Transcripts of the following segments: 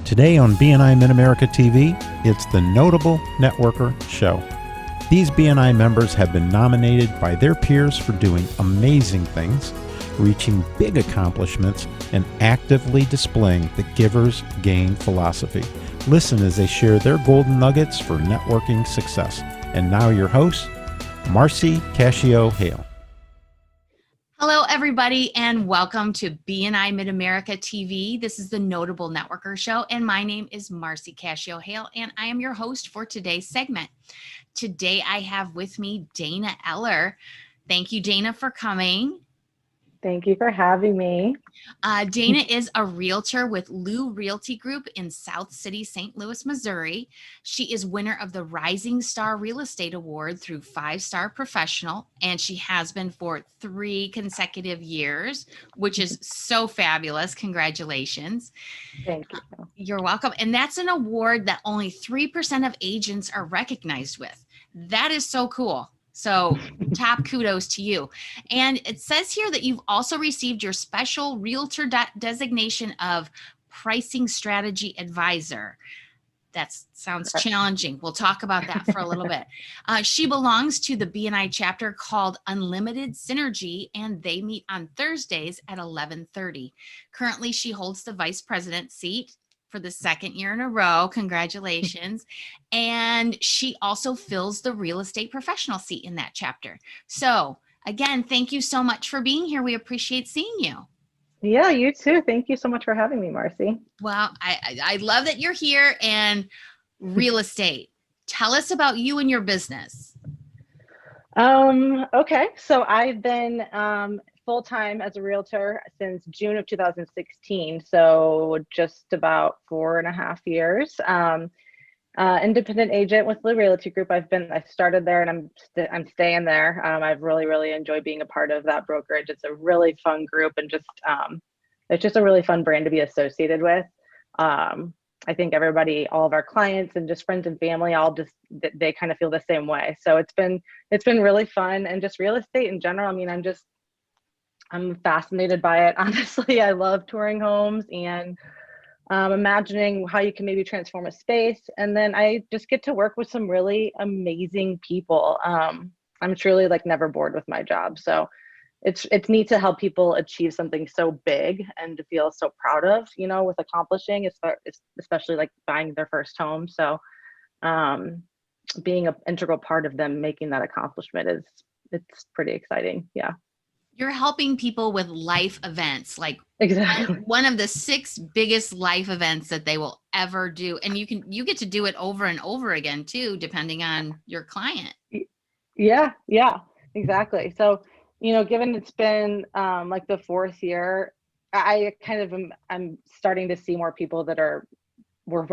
Today on BNI Mid-America TV, it's the Notable Networker Show. These BNI members have been nominated by their peers for doing amazing things, reaching big accomplishments, and actively displaying the giver's gain philosophy. Listen as they share their golden nuggets for networking success. And now your host, Marcy Cascio-Hale. Hello, everybody, and welcome to BNI Mid-America TV. This is the Notable Networker Show, and my name is Marcy Cascio-Hale, and I am your host for today's segment. Today, I have with me Dana Eller. Thank you, Dana, for coming. Thank you for having me. Dana is a realtor with Lou Realty Group in South City, St. Louis, Missouri. She is winner of the Rising Star Real Estate Award through 5-Star Professional, and she has been for 3 consecutive years, which is so fabulous. Congratulations. Thank you. You're welcome. And that's an award that only 3% of agents are recognized with. That is so cool. So top kudos to you. And it says here that you've also received your special realtor designation of pricing strategy advisor. That sounds challenging. We'll talk about that for a little bit. She belongs to the BNI chapter called Unlimited Synergy, and they meet on Thursdays at 11:30. Currently, she holds the vice president seat for the 2nd year in a row. Congratulations. And she also fills the real estate professional seat in that chapter. So again, thank you so much for being here. We appreciate seeing you. Yeah, you too. Thank you so much for having me, Marcy. Well, I love that you're here. And real estate, tell us about you and your business. Okay. So I've been full-time as a realtor since June of 2016. So just about 4.5 years. Independent agent with Lou Realty Group. I started there and I'm staying there. I've really enjoyed being a part of that brokerage. It's a really fun group and it's just a really fun brand to be associated with. I think everybody, all of our clients and just friends and family, they kind of feel the same way. So it's been really fun, and just real estate in general. I mean, I'm fascinated by it. Honestly, I love touring homes and imagining how you can maybe transform a space. And then I just get to work with some really amazing people. I'm truly never bored with my job. So it's neat to help people achieve something so big and to feel so proud of, with accomplishing, especially buying their first home. So being an integral part of them making that accomplishment it's pretty exciting. Yeah. You're helping people with life events, exactly one of the 6 biggest life events that they will ever do. And you get to do it over and over again too, depending on your client. Yeah, exactly. So, given it's been the 4th year, I'm starting to see more people that were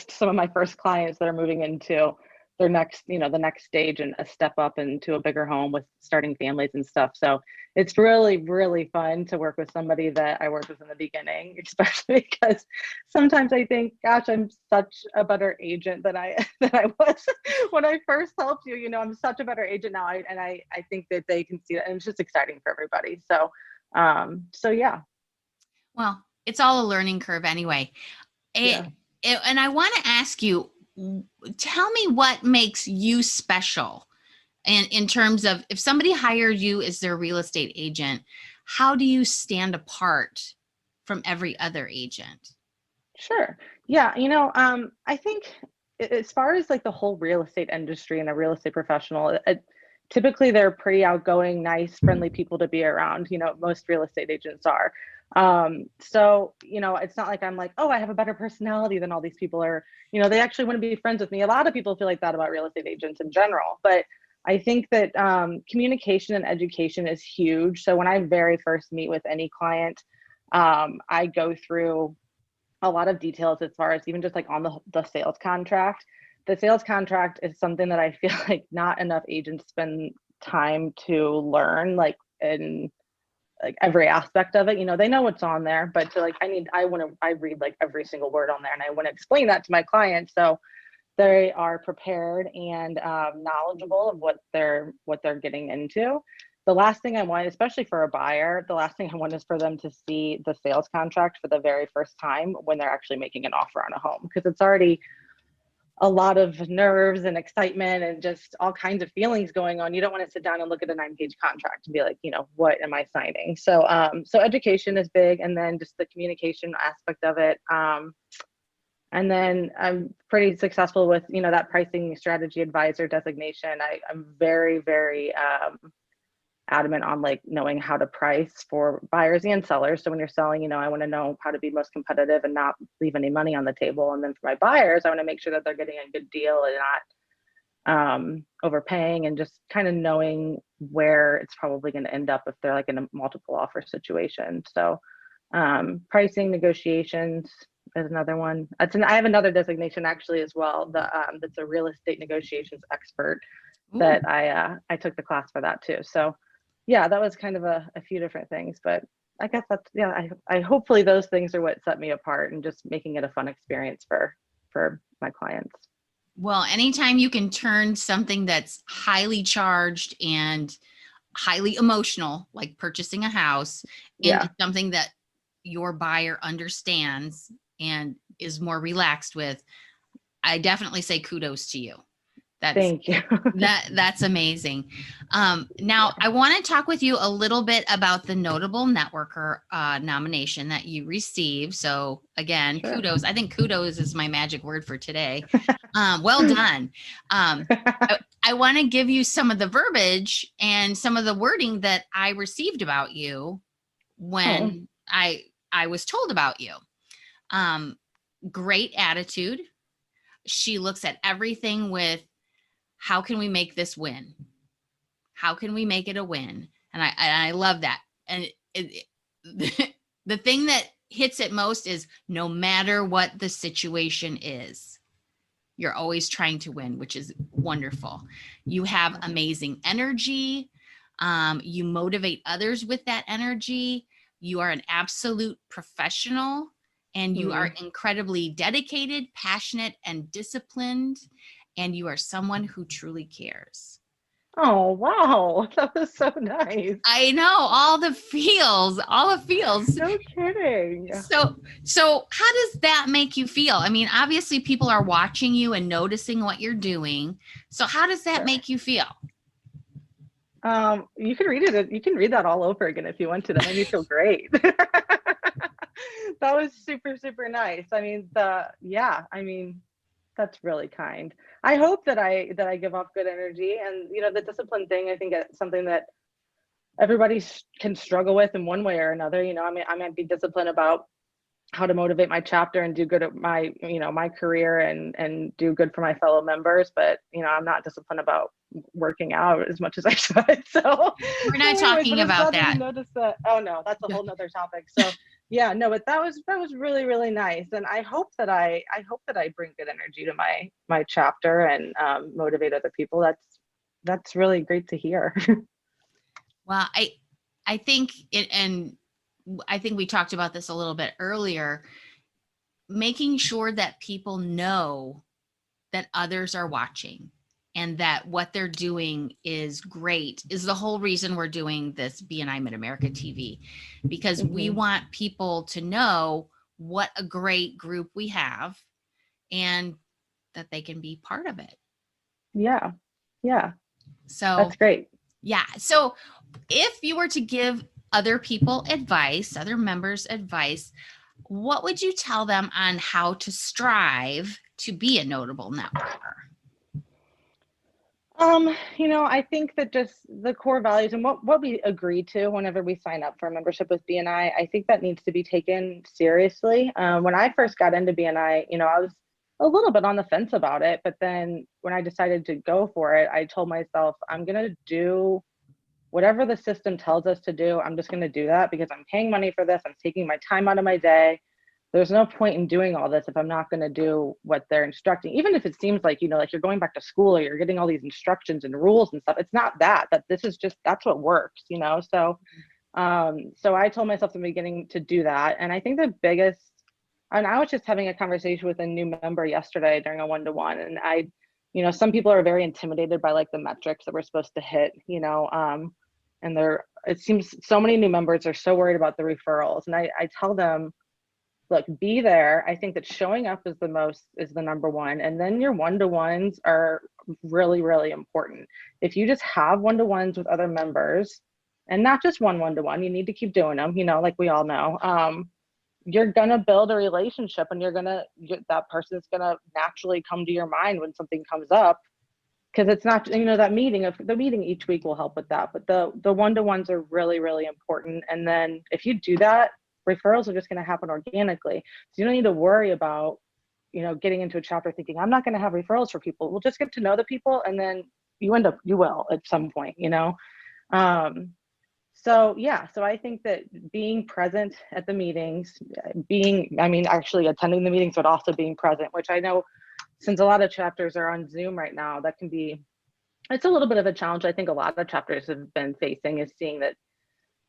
some of my first clients that are moving into their next, the next stage and a step up into a bigger home with starting families and stuff. So it's really fun to work with somebody that I worked with in the beginning, especially because sometimes I think, gosh, I'm such a better agent than I was when I first helped you. I'm such a better agent now. I think that they can see it, and it's just exciting for everybody. So, yeah. Well, it's all a learning curve anyway. And I want to ask you, tell me what makes you special. And in terms of, if somebody hired you as their real estate agent, how do you stand apart from every other agent? Sure. Yeah. I think as far as the whole real estate industry and a real estate professional, typically they're pretty outgoing, nice, friendly people to be around. Most real estate agents are. So, it's not like I'm oh, I have a better personality than all these people are, they actually want to be friends with me. A lot of people feel like that about real estate agents in general, but I think that communication and education is huge. So when I very first meet with any client, I go through a lot of details as far as even just on the sales contract. The sales contract is something that I feel not enough agents spend time to learn, in every aspect of it. They know what's on there, but I read every single word on there, and I want to explain that to my clients so they are prepared and knowledgeable of what they're getting into. the last thing I want, especially for a buyer, the last thing I want is for them to see the sales contract for the very first time when they're actually making an offer on a home, because it's already a lot of nerves and excitement and just all kinds of feelings going on. You don't want to sit down and look at a 9-page contract and be like, what am I signing? So, so education is big, and then just the communication aspect of it. And then I'm pretty successful with, that pricing strategy advisor designation. I'm very, very adamant on like knowing how to price for buyers and sellers. So when you're selling, I want to know how to be most competitive and not leave any money on the table. And then for my buyers, I want to make sure that they're getting a good deal and not overpaying, and just kind of knowing where it's probably going to end up if they're like in a multiple offer situation. So pricing negotiations is another one. I have another designation actually as well. That's a real estate negotiations expert. Ooh. That I took the class for that too. So yeah, that was kind of a few different things, but I guess that's, I hopefully those things are what set me apart, and just making it a fun experience for my clients. Well, anytime you can turn something that's highly charged and highly emotional, like purchasing a house, into something that your buyer understands and is more relaxed with, I definitely say kudos to you. Thank you. That's amazing. Now I want to talk with you a little bit about the Notable Networker nomination that you received. So again, sure. Kudos. I think kudos is my magic word for today. Well done. I want to give you some of the verbiage and some of the wording that I received about you when I was told about you. Great attitude. She looks at everything with, how can we make this win? How can we make it a win? And I love that. And the thing that hits it most is, no matter what the situation is, you're always trying to win, which is wonderful. You have amazing energy. You motivate others with that energy. You are an absolute professional, and you are incredibly dedicated, passionate, and disciplined. And you are someone who truly cares. Oh, wow. That was so nice. I know, all the feels. No kidding. So how does that make you feel? I mean, obviously people are watching you and noticing what you're doing. So how does that make you feel? You can read it. You can read that all over again if you want to. That made me feel great. That was super, super nice. I mean, that's really kind. I hope that I give off good energy, and the discipline thing, I think it's something that everybody can struggle with in one way or another. I might be disciplined about how to motivate my chapter and do good at my my career and do good for my fellow members, but I'm not disciplined about working out as much as I should. So we're not talking about that. Oh no, that's a whole nother topic. So yeah, no, but that was really, really nice. And I hope that I bring good energy to my chapter and motivate other people. That's really great to hear. Well, I think it, and I think we talked about this a little bit earlier, making sure that people know that others are watching and that what they're doing is great is the whole reason we're doing this BNI Mid-America TV, because we want people to know what a great group we have and that they can be part of it. Yeah. So that's great. Yeah. So if you were to give other people advice, other members advice, what would you tell them on how to strive to be a notable networker? I think that just the core values and what we agree to whenever we sign up for a membership with BNI, I think that needs to be taken seriously. When I first got into BNI, I was a little bit on the fence about it, but then when I decided to go for it, I told myself, I'm going to do whatever the system tells us to do. I'm just going to do that because I'm paying money for this. I'm taking my time out of my day. There's no point in doing all this if I'm not going to do what they're instructing, even if it seems like, like you're going back to school or you're getting all these instructions and rules and stuff. It's not that this is just, that's what works, So, so I told myself in the beginning to do that. And I think the biggest, and I was just having a conversation with a new member yesterday during a one-to-one, and some people are very intimidated by like the metrics that we're supposed to hit, and it seems so many new members are so worried about the referrals. And I tell them, look, be there. I think that showing up is the number one. And then your one-to-ones are really, really important. If you just have one-to-ones with other members, and not just one-to-one, you need to keep doing them, like we all know. You're going to build a relationship, and that person's going to naturally come to your mind when something comes up. Because it's not, the meeting each week will help with that. But the one-to-ones are really, really important. And then if you do that, referrals are just going to happen organically. So you don't need to worry about, getting into a chapter thinking, I'm not going to have referrals for people. We'll just get to know the people, and then you will at some point, So I think that being present at the meetings, actually attending the meetings, but also being present, which I know since a lot of chapters are on Zoom right now, it's a little bit of a challenge. I think a lot of chapters have been facing, is seeing that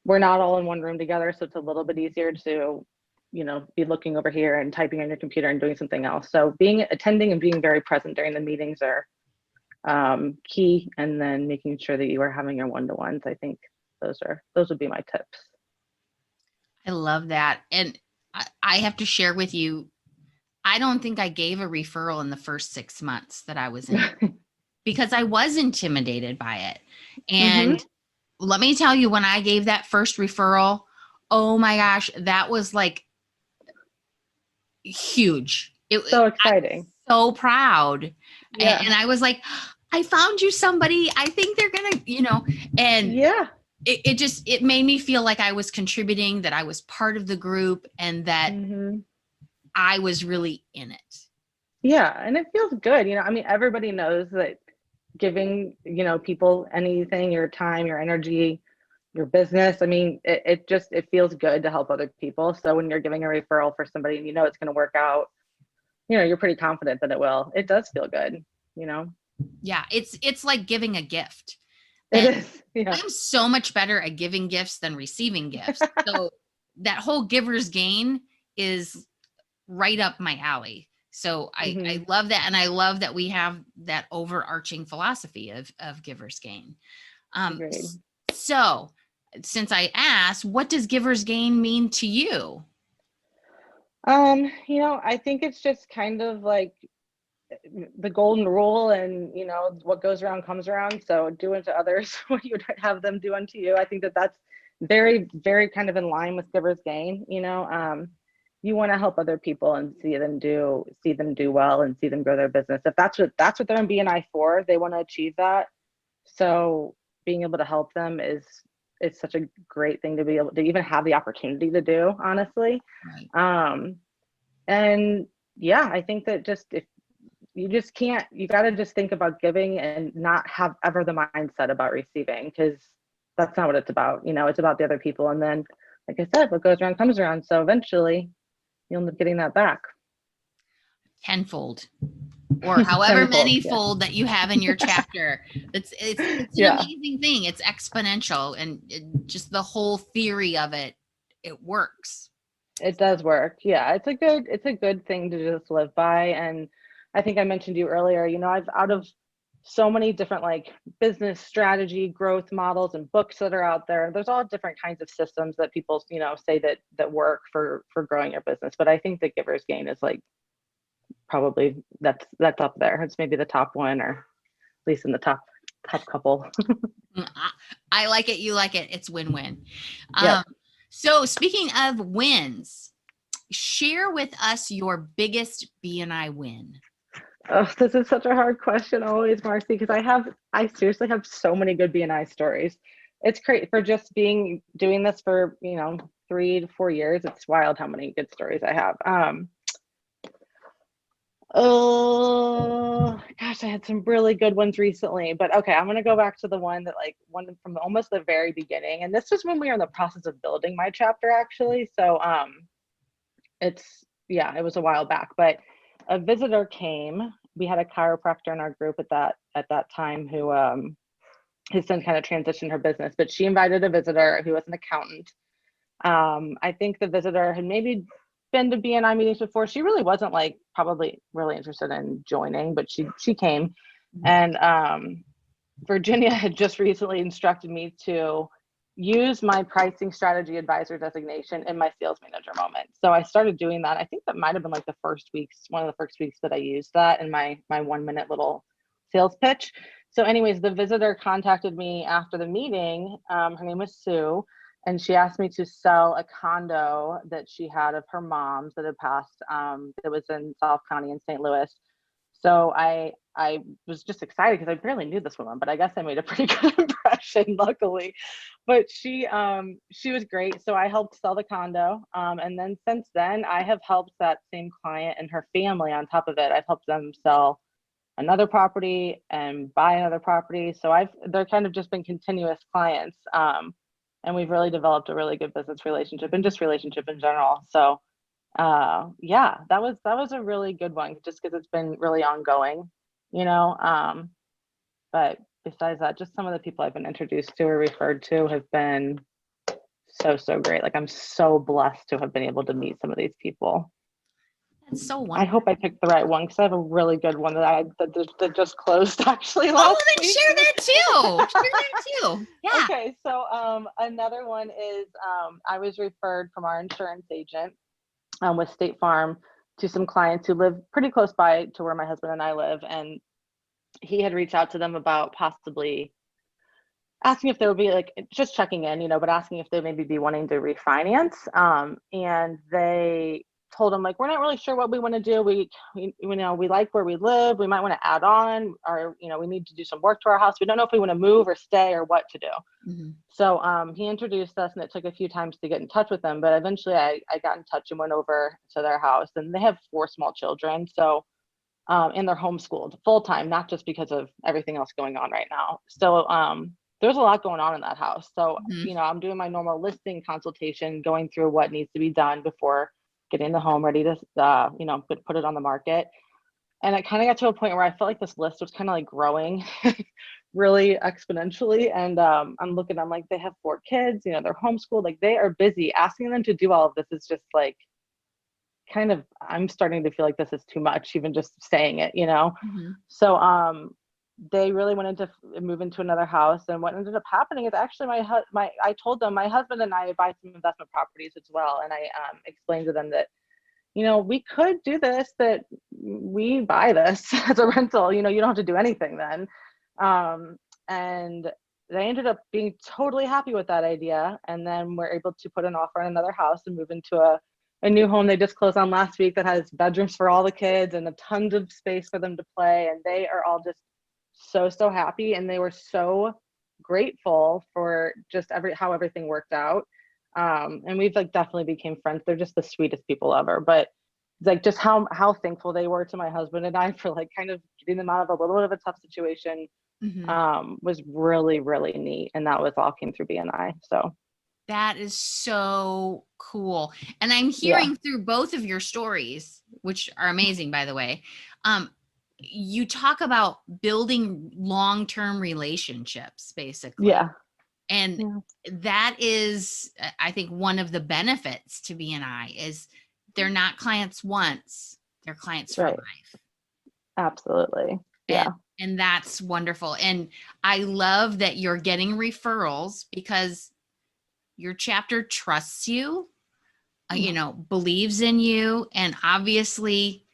we're not all in one room together. So it's a little bit easier to, be looking over here and typing on your computer and doing something else. So attending and being very present during the meetings are key. And then making sure that you are having your one-to-ones. I think those would be my tips. I love that. And I have to share with you, I don't think I gave a referral in the first 6 months that I was in because I was intimidated by it. And let me tell you, when I gave that first referral, oh my gosh, that was like huge. So exciting. So proud. Yeah. And I was like, I found you somebody. I think they're going to, and yeah. It made me feel like I was contributing, that I was part of the group, and that I was really in it. Yeah. And it feels good. Everybody knows that giving, people anything, your time, your energy, your business. It feels good to help other people. So when you're giving a referral for somebody and it's going to work out, you're pretty confident that it will. It does feel good, Yeah. It's like giving a gift. It is. Yeah. I'm so much better at giving gifts than receiving gifts. So that whole giver's gain is right up my alley. So I love that. And I love that we have that overarching philosophy of giver's gain. So since I asked, what does giver's gain mean to you? I think it's just kind of like the golden rule, and what goes around comes around. So do unto others what you would have them do unto you. I think that's very, very kind of in line with giver's gain. You want to help other people and see them do well and see them grow their business. If that's what they're in BNI for, they want to achieve that. So being able to help them it's such a great thing to be able to even have the opportunity to do, honestly. Right. And yeah, I think that if you just can't, you got to just think about giving and not have ever the mindset about receiving, because that's not what it's about. It's about the other people. And then, like I said, what goes around comes around. So eventually you'll end up getting that back. Tenfold. Or however many fold that you have in your chapter. It's an amazing thing. It's exponential, and just the whole theory of it works. It does work. Yeah, it's a good thing to just live by. And I think I mentioned to you earlier, I've out of so many different like business strategy, growth models and books that are out there. There's all different kinds of systems that people, say that work for growing your business. But I think the giver's gain is like probably that's up there. It's maybe the top one, or at least in the top couple. I like it. You like it. It's win-win. Yep. So speaking of wins, share with us your biggest BNI win. Oh, this is such a hard question always, Marcy, because I seriously have so many good BNI stories. It's great for just doing this for 3 to 4 years. It's wild how many good stories I have. Oh gosh, I had some really good ones recently, but okay, I'm gonna go back to the one from almost the very beginning. And this was when we were in the process of building my chapter, actually. So it was a while back, but a visitor came. We had a chiropractor in our group at that time who his son kind of transitioned her business, but she invited a visitor who was an accountant. I think the visitor had maybe been to BNI meetings before. She really wasn't probably really interested in joining, but she came. And Virginia had just recently instructed me to use my pricing strategy advisor designation in my sales manager moment. So I started doing that. I think that might have been like one of the first weeks that I used that in my 1 minute little sales pitch. So anyways, the visitor contacted me after the meeting. Her name was Sue, and she asked me to sell a condo that she had of her mom's that had passed, that was in South County in St. Louis. So I was just excited because I barely knew this woman, but I guess I made a pretty good impression, luckily. But she was great. So I helped sell the condo. And then since then, I have helped that same client and her family on top of it. I've helped them sell another property and buy another property. So they're kind of just been continuous clients. And we've really developed a really good business relationship and just relationship in general. So yeah, that was a really good one just because it's been really ongoing, you know. But besides that, just some of the people I've been introduced to or referred to have been so great. Like, I'm so blessed to have been able to meet some of these people. That's so wonderful. I hope I picked the right one because I have a really good one that just closed actually Oh, last then week. share that too. Share that too. Yeah. Okay, so another one is I was referred from our insurance agent with State Farm to some clients who live pretty close by to where my husband and I live, and he had reached out to them about possibly asking if they would be like just checking in, you know, but asking if they maybe be wanting to refinance. And they told him like, we're not really sure what we want to do. We you know, we like where we live. We might want to add on, or, you know, we need to do some work to our house. We don't know if we want to move or stay or what to do. Mm-hmm. So he introduced us, and it took a few times to get in touch with them. But eventually I got in touch and went over to their house, and they have 4 small children. So and they're homeschooled full time, not just because of everything else going on right now. So there's a lot going on in that house. So, Mm-hmm. you know, I'm doing my normal listing consultation, going through what needs to be done before getting the home ready to, you know, put it on the market. And it kind of got to a point where I felt like this list was kind of like growing really exponentially. And I'm like, they have 4 kids, you know, they're homeschooled, like they are busy. Asking them to do all of this is just like, kind of, I'm starting to feel like this is too much, even just saying it, you know? Mm-hmm. So they really wanted to move into another house. And what ended up happening is actually I told them my husband and I buy some investment properties as well. And I explained to them that, you know, we could do this, that we buy this as a rental, you know, you don't have to do anything then. And they ended up being totally happy with that idea. And then we're able to put an offer on another house and move into a new home they just closed on last week that has bedrooms for all the kids and a ton of space for them to play. And they are all just so happy. And they were so grateful for just how everything worked out. And we've like definitely became friends. They're just the sweetest people ever. But like just how thankful they were to my husband and I for like kind of getting them out of a little bit of a tough situation, Mm-hmm. was really, really neat. And that was all came through BNI. So That is so cool. And I'm hearing through both of your stories, which are amazing, by the way. You talk about building long-term relationships, basically. yeah. And that is, I think, one of the benefits to BNI is they're not clients once, they're clients for life. Absolutely. Yeah. And that's wonderful. And I love that you're getting referrals because your chapter trusts you, you know, believes in you. And obviously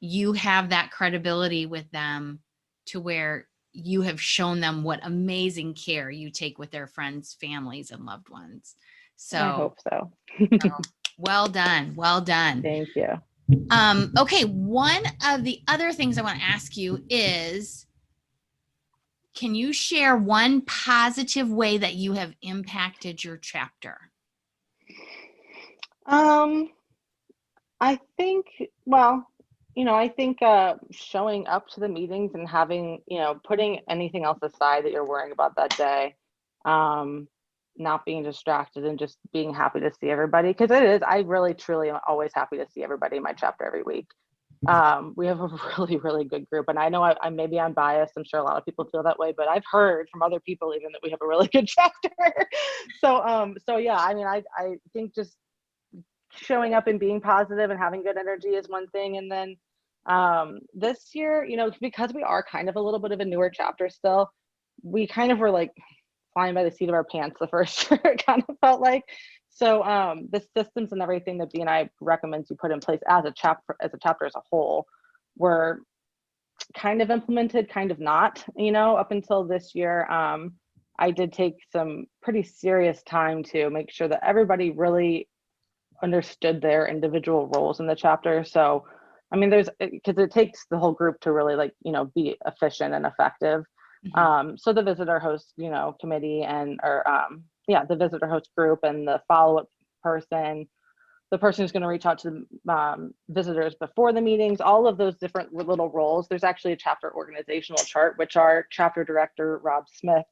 you have that credibility with them to where you have shown them what amazing care you take with their friends, families, and loved ones. So I hope so. Well done. Well done. Thank you. Okay. One of the other things I want to ask you is, can you share one positive way that you have impacted your chapter? I think, well, you know, I think showing up to the meetings and having, you know, putting anything else aside that you're worrying about that day, not being distracted and just being happy to see everybody. Because I really, truly am always happy to see everybody in my chapter every week. We have a really, really good group. And I know maybe I'm biased. I'm sure a lot of people feel that way, but I've heard from other people even that we have a really good chapter. So yeah, I mean, I think just showing up and being positive and having good energy is one thing. And then this year, you know, because we are kind of a little bit of a newer chapter still, we kind of were like flying by the seat of our pants the first year, it kind of felt like. So the systems and everything that BNI recommends you put in place as a chapter as a whole were kind of implemented, kind of not, up until this year. I did take some pretty serious time to make sure that everybody really understood their individual roles in the chapter. So, I mean, because it takes the whole group to really be efficient and effective. So the visitor host, committee the visitor host group and the follow-up person, the person who's going to reach out to the visitors before the meetings, all of those different little roles. There's actually a chapter organizational chart, which our chapter director, Rob Smith,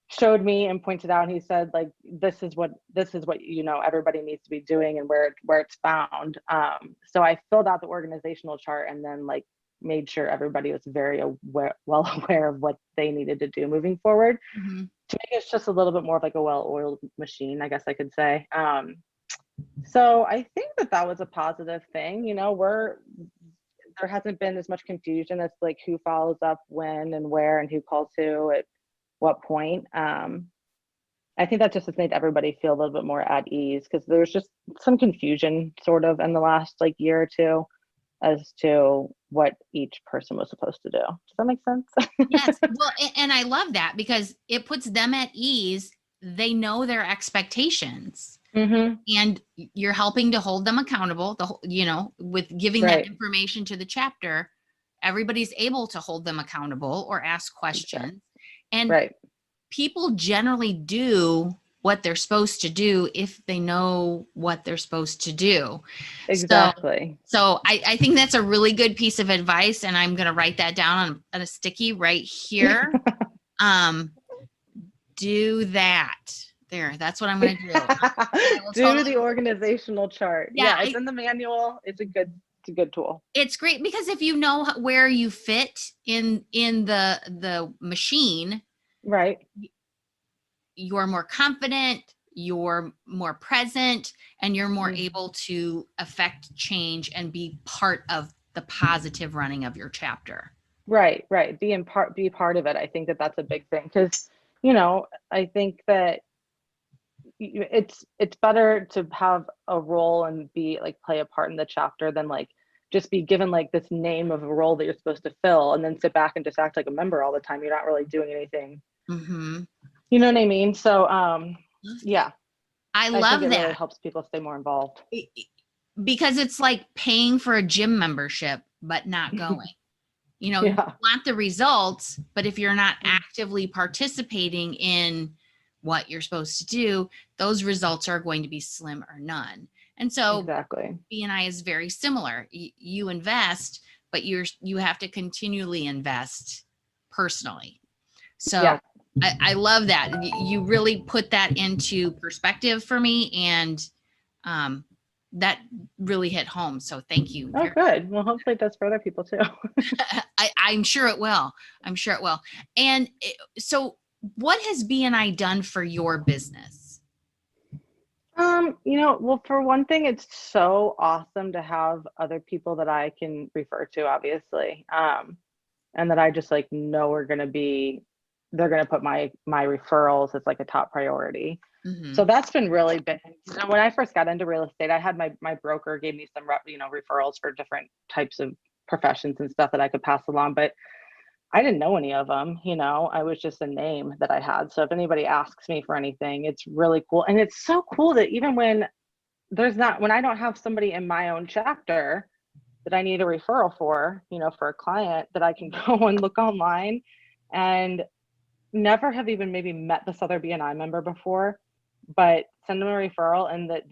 showed me and pointed out. He said, this is what everybody needs to be doing and where it's found. So I filled out the organizational chart and then made sure everybody was very well aware of what they needed to do moving forward to make it just a little bit more of a well-oiled machine, I guess I could say. So I think that was a positive thing. There hasn't been as much confusion as who follows up when and where and who calls who at what point. I think that just has made everybody feel a little bit more at ease, because there was just some confusion sort of in the last year or two as to what each person was supposed to do. Does that make sense? Yes. Well, and I love that because it puts them at ease. They know their expectations. And you're helping to hold them accountable, with giving that information to the chapter. Everybody's able to hold them accountable or ask questions. And people generally do what they're supposed to do if they know what they're supposed to do. Exactly. So I think that's a really good piece of advice, and I'm going to write that down on a sticky right here. Do that. There, that's what I'm going to do. Do the organizational chart. Yeah, it's in the manual. It's a good tool. It's great because if you know where you fit in the machine, right, you're more confident, you're more present, and you're more able to affect change and be part of the positive running of your chapter. Right. Be part of it. I think that's a big thing, because I think that it's better to have a role and be play a part in the chapter than just be given this name of a role that you're supposed to fill and then sit back and just act like a member all the time. You're not really doing anything. You know what I mean? So yeah, I love think it that. really helps people stay more involved, because it's like paying for a gym membership but not going. You want the results, but if you're not actively participating in what you're supposed to do, those results are going to be slim or none. And so BNI is very similar. You invest, but you have to continually invest personally. So I love that. You really put that into perspective for me, and that really hit home. So thank you. Oh, good. Well, hopefully it does for other people too. I'm sure it will. And so what has BNI done for your business? Well, for one thing, it's so awesome to have other people that I can refer to, obviously. And that I just know they're going to put my referrals as a top priority. So that's been really big. When I first got into real estate, I had my broker gave me some referrals for different types of professions and stuff that I could pass along, but I didn't know any of them. I was just a name that I had. So if anybody asks me for anything, it's really cool. And it's so cool that even when I don't have somebody in my own chapter that I need a referral for, for a client, that I can go and look online and never have even maybe met this other BNI member before, but send them a referral, and that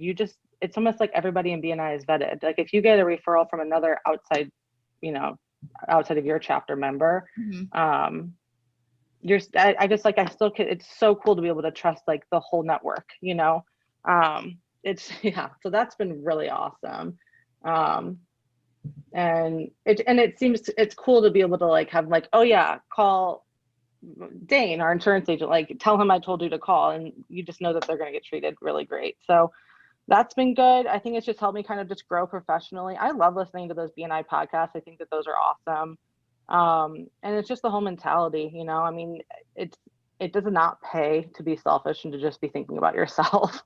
it's almost like everybody in BNI is vetted. If you get a referral from another outside of your chapter member, I still can, it's so cool to be able to trust the whole network, so that's been really awesome. And it seems it's cool to be able to have oh yeah, call Dane, our insurance agent, tell him I told you to call, and you just know that they're going to get treated really great. So that's been good. I think it's just helped me kind of just grow professionally. I love listening to those BNI podcasts. I think that those are awesome. And it's just the whole mentality, I mean, it does not pay to be selfish and to just be thinking about yourself.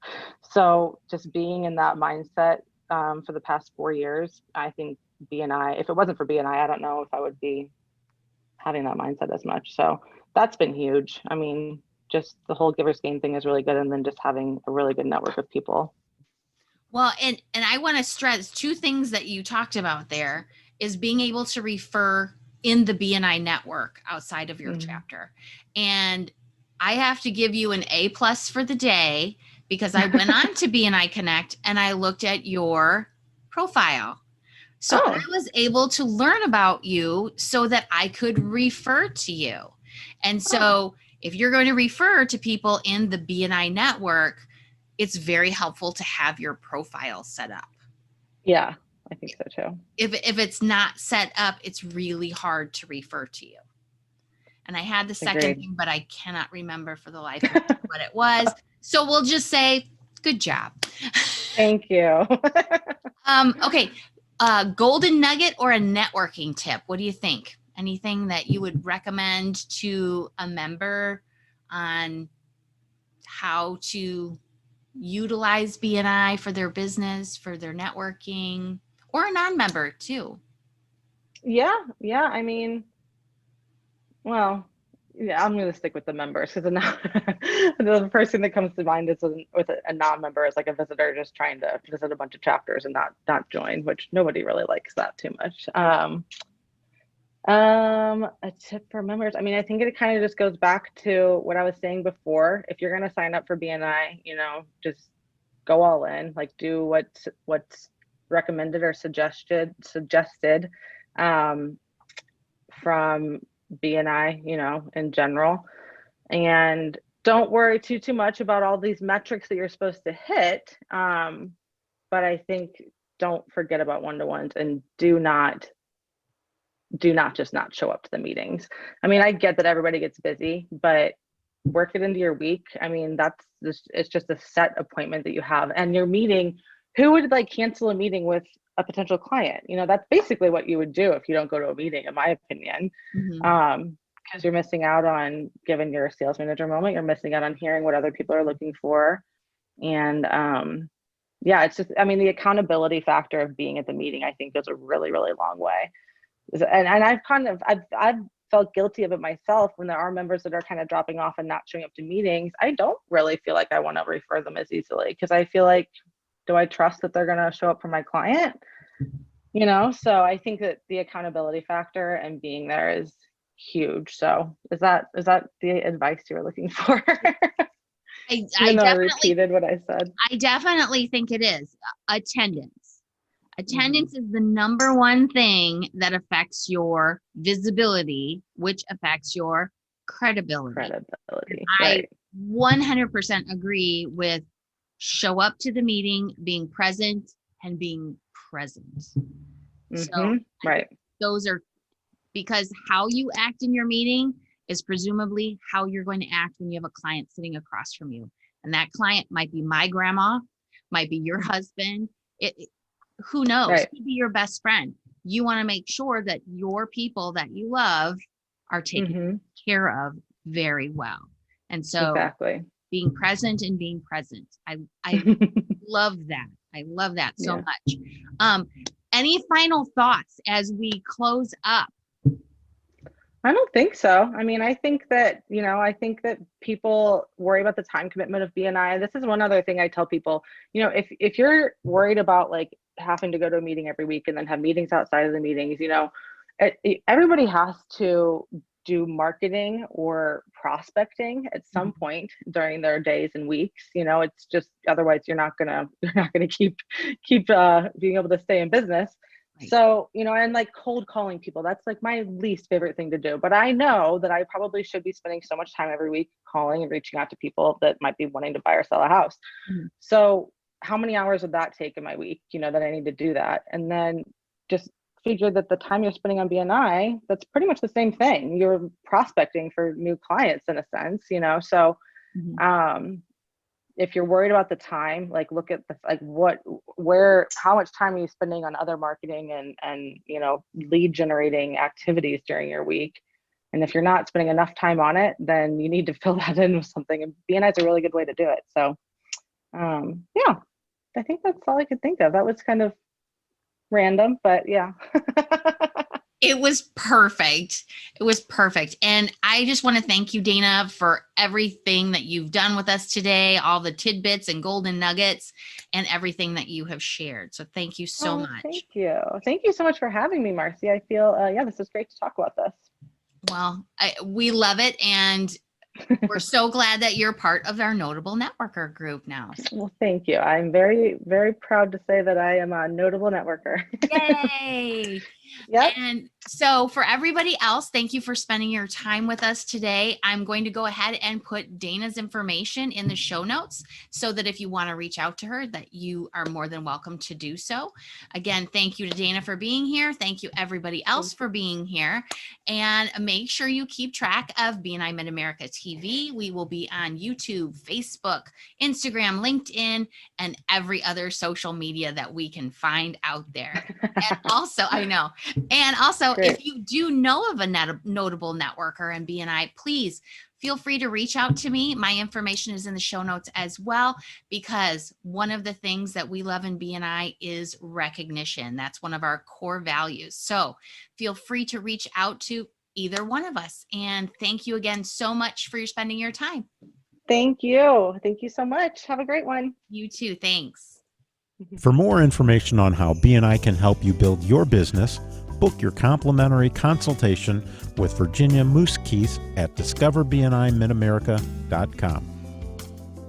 So just being in that mindset for the past 4 years, I think BNI, if it wasn't for BNI, I don't know if I would be having that mindset as much. So that's been huge. I mean, just the whole giver's gain thing is really good. And then just having a really good network of people. Well, and I want to stress two things that you talked about there is being able to refer in the BNI network outside of your chapter. And I have to give you an A+ for the day because I went on to BNI Connect and I looked at your profile. So I was able to learn about you so that I could refer to you. And so if you're going to refer to people in the BNI network, it's very helpful to have your profile set up. Yeah, I think so too. If it's not set up, it's really hard to refer to you. And I had the second thing, but I cannot remember for the life of me what it was. So we'll just say, good job. Thank you. Okay. Golden nugget or a networking tip? What do you think? Anything that you would recommend to a member on how to utilize BNI for their business, for their networking, or a non-member too? Yeah. I mean, well, yeah, I'm going to stick with the members because the first thing that comes to mind is with a non-member is like a visitor just trying to visit a bunch of chapters and not join, which nobody really likes that too much. A tip for members. I mean, I think it kind of just goes back to what I was saying before. If you're going to sign up for BNI, just go all in, like do what's recommended or suggested from BNI, in general. And don't worry too much about all these metrics that you're supposed to hit. But I think don't forget about one-to-ones and do not just not show up to the meetings. I mean, I get that everybody gets busy, but work it into your week. I mean, it's just a set appointment that you have, and your meeting. Who would cancel a meeting with a potential client? That's basically what you would do if you don't go to a meeting, in my opinion. Because you're missing out on giving your sales manager moment. You're missing out on hearing what other people are looking for, and yeah, it's just. I mean, the accountability factor of being at the meeting, I think, goes a really, really long way. And I've felt guilty of it myself when there are members that are kind of dropping off and not showing up to meetings. I don't really feel like I want to refer them as easily because I feel like, do I trust that they're going to show up for my client? So I think that the accountability factor and being there is huge. So is that the advice you were looking for? I repeated what I said. I definitely think it is. Attendance. Attendance is the number one thing that affects your visibility, which affects your credibility. I 100% agree with show up to the meeting, being present, and being present. So those are, because how you act in your meeting is presumably how you're going to act when you have a client sitting across from you. And that client might be my grandma, might be your husband. Who knows? Could be your best friend. You want to make sure that your people that you love are taken care of very well. And so being present and being present. I love that. I love that so much. Any final thoughts as we close up? I don't think so. I mean, I think that people worry about the time commitment of BNI. This is one other thing I tell people, if you're worried about having to go to a meeting every week and then have meetings outside of the meetings, everybody has to do marketing or prospecting at some point during their days and weeks. It's just, otherwise you're not gonna keep being able to stay in business. So, and cold calling people, that's my least favorite thing to do. But I know that I probably should be spending so much time every week calling and reaching out to people that might be wanting to buy or sell a house. So how many hours would that take in my week, that I need to do that? And then just figure that the time you're spending on BNI, that's pretty much the same thing. You're prospecting for new clients in a sense, so if you're worried about the time, look at how much time are you spending on other marketing and lead generating activities during your week? And if you're not spending enough time on it, then you need to fill that in with something. And BNI is a really good way to do it. So yeah, I think that's all I could think of. That was kind of random, but yeah. It was perfect. It was perfect. And I just want to thank you, Dana, for everything that you've done with us today, all the tidbits and golden nuggets and everything that you have shared. So thank you so much. Thank you. Thank you so much for having me, Marcy. I feel, this is great to talk about this. Well, we love it. And we're so glad that you're part of our Notable Networker group now. Well, thank you. I'm very, very proud to say that I am a notable networker. Yay. Yep. And so for everybody else, thank you for spending your time with us today. I'm going to go ahead and put Dana's information in the show notes so that if you want to reach out to her, that you are more than welcome to do so. Again, thank you to Dana for being here. Thank you everybody else for being here. And make sure you keep track of BNI Mid-America TV. We will be on YouTube, Facebook, Instagram, LinkedIn, and every other social media that we can find out there. And also, I know. And also, Great. if you do know of a notable networker in BNI, please feel free to reach out to me. My information is in the show notes as well, because one of the things that we love in BNI is recognition. That's one of our core values. So feel free to reach out to either one of us. And thank you again so much for spending your time. Thank you. Thank you so much. Have a great one. You too. Thanks. For more information on how BNI can help you build your business, book your complimentary consultation with Virginia Moose-Keith at discoverbnimitamerica.com.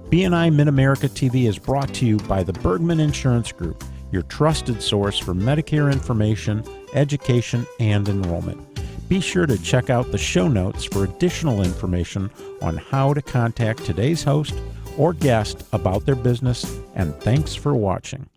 BNI Mid-America TV is brought to you by the Bergman Insurance Group, your trusted source for Medicare information, education, and enrollment. Be sure to check out the show notes for additional information on how to contact today's host or guest about their business, and thanks for watching.